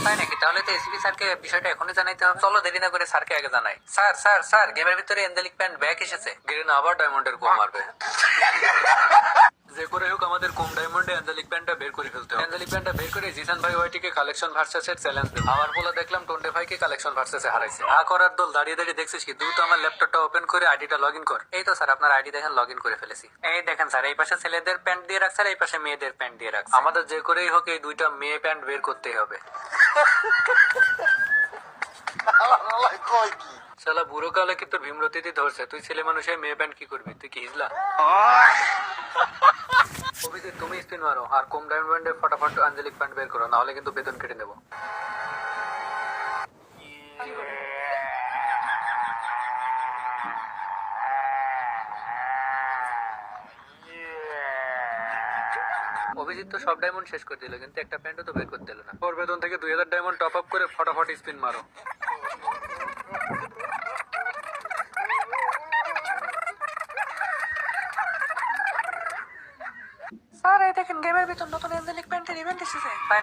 তাই নাকি? তাহলে তো এসপি স্যারকে বিষয়টা এখনই জানাইতে হবে। চলো দেরি না করে স্যারকে আগে জানাই। স্যার স্যার স্যার, গেমের ভিতরে এঞ্জেলিক প্যান্ট ব্যাক এসেছে। গিরিন আবার ডায়মন্ডের কম মারবে। যে করে হোক আমাদের কম ডায়মন্ডে অ্যাঞ্জেলিক প্যান্টটা বের করে ফেলতে হবে। অ্যাঞ্জেলিক প্যান্টটা বের করে জিসান ভাই ওয়াইটিকে কালেকশন ভার্সেসের চ্যালেঞ্জ দেব। আমার বলে দেখলাম টোন্টে ভাইকে কালেকশন ভার্সেসে হারাইছে। আ করার দল দাঁড়িয়ে দাঁড়িয়ে দেখছিস কি? দ্রুত আমার ল্যাপটপটা ওপেন করে আইডিটা লগ ইন কর। এই তো স্যার, আপনার আইডি দেখেন লগ ইন করে ফেলেছি। এই দেখেন স্যার, এই পাশে ছেলেদের প্যান্ট দিয়ে রাখছে আর এই পাশে মেয়েদের প্যান্ট দিয়ে রাখছে। আমাদের যে করেই হোক এই দুইটা মেয়ে প্যান্ট বের করতেই হবে। শালা বুড়ো কালে কি তোর ভীমরতিতে ধরছে? তুই ছেলে মানুষের মেয়ে প্যান্ট কি করবি? তুই কি হিজলা? অভিজিৎ, তুমি স্পিন মারো আর কম ডায়মন্ডে ফটাফট আঞ্জলিক প্যান্ট বের করো, নাহলে কিন্তু বেতন কেটে নেবো। অভিজিৎ তো সব ডায়মন্ড শেষ করে দিল, কিন্তু একটা প্যান্টও তো বের করতে দিল না। ওর বেতন থেকে 2000 ডায়মন্ড টপ আপ করে ফটাফট স্পিন মারো। স্যার এই দেখেন, গেমের ভিতর নতুন এঞ্জেলিক প্যান্টের ইভেন্ট এসেছে।